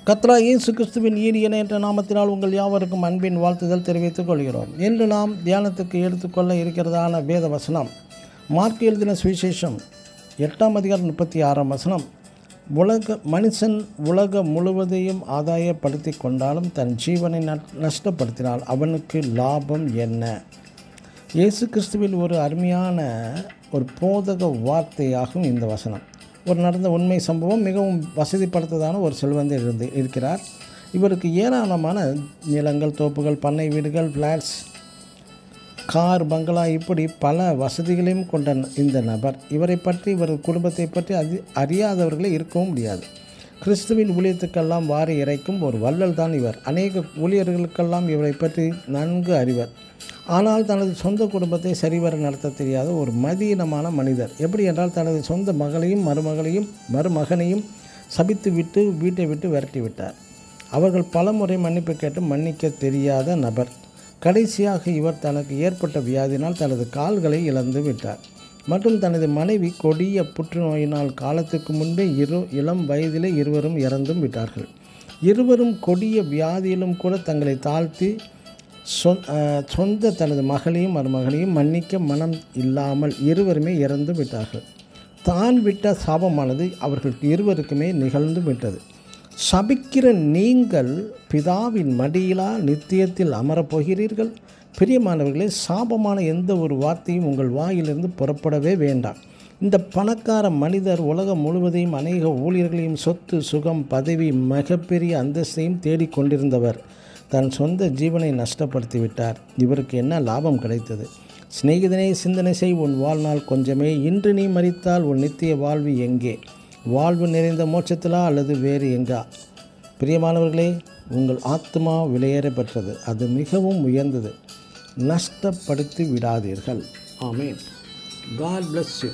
கர்த்தராகிய இயேசு கிறிஸ்துவின் ஈடியன என்ற நாமத்தினால் உங்கள் யாவருக்கும் அன்பின் வாழ்த்துதல் தெரிவித்துக் கொள்கிறோம். இன்று நாம் தியானத்துக்கு எடுத்துக்கொள்ள இருக்கிறதான வேத வசனம் மார்க் எழுதின சுவிசேஷம் 8:36 மனுஷன் உலகம் முழுவதையும் ஆதாயப்படுத்தி கொண்டாலும் தன் ஜீவனை நஷ்டப்படுத்தினால் அவனுக்கு லாபம் என்ன? இயேசு கிறிஸ்துவில் ஒரு அருமையான ஒரு போதக வார்த்தையாகும் இந்த வசனம். ஒரு நடந்த உண்மை சம்பவம். மிகவும் வசதிப்படுத்ததான ஒரு செல்வந்தர் இருக்கிறார். இவருக்கு ஏராளமான நிலங்கள், தோப்புகள், பண்ணை வீடுகள், ஃப்ளாட்ஸ், கார், பங்களா, இப்படி பல வசதிகளையும் கொண்ட இந்த நபர், இவரை பற்றி இவர் குடும்பத்தை பற்றி அறியாதவர்களே இருக்கவும் முடியாது. கிறிஸ்துவின் ஊழியத்துக்கெல்லாம் வாரி இறைக்கும் ஒரு வள்ளல் தான் இவர். அநேக ஊழியர்களுக்கெல்லாம் இவரை பற்றி நன்கு அறிவர். ஆனால் தனது சொந்த குடும்பத்தை சரிவர நடத்த தெரியாத ஒரு மதியீனமான மனிதர். எப்படி என்றால் தனது சொந்த மகளையும் மருமகனையும் சபித்து விட்டு வீட்டை விட்டு விரட்டிவிட்டார். அவர்கள் பலமுறை மன்னிப்பு கேட்டு மன்னிக்க தெரியாத நபர். கடைசியாக இவர் தனக்கு ஏற்பட்ட வியாதினால் தனது கால்களை இழந்து விட்டார். மற்றும் தனது மனைவி கொடிய புற்றுநோயினால் காலத்துக்கு முன்பே இளம் வயதிலே இருவரும் இறந்தும் விட்டார்கள். இருவரும் கொடிய வியாதியிலும் கூட தங்களை தாழ்த்தி சொந்த தனது மகளையும் மருமகனையும் மன்னிக்க மனம் இல்லாமல் இருவருமே இறந்து விட்டார்கள். தான் விட்ட சாபமானது அவர்கள் இருவருக்குமே நிகழ்ந்து விட்டது. சபிக்கிற நீங்கள் பிதாவின் மடியிலா நித்தியத்தில் அமரப்போகிறீர்கள்? பிரியமானவர்களே, சாபமான எந்த ஒரு வார்த்தையும் உங்கள் வாயிலிருந்து புறப்படவே வேண்டாம். இந்த பணக்கார மனிதர் உலகம் முழுவதையும் அநேக ஊழியர்களையும் சொத்து, சுகம், பதவி, மிகப்பெரிய அந்தஸ்தையும் தேடிக்கொண்டிருந்தவர் தன் சொந்த ஜீவனை நஷ்டப்படுத்தி விட்டார். இவருக்கு என்ன லாபம் கிடைத்தது? சிநேகிதனை, சிந்தனை செய், உன் வாழ்நாள் கொஞ்சமே. இன்று நீ மரித்தால் உன் நித்திய வாழ்வு எங்கே? வாழ்வு நிறைந்த மோட்சத்திலா அல்லது வேறு எங்கா? பிரியமானவர்களே, உங்கள் ஆத்மா விலையேற பெற்றது. அது மிகவும் உயர்ந்தது. நஷ்டப்படுத்தி விடாதீர்கள். ஆமென். God bless you.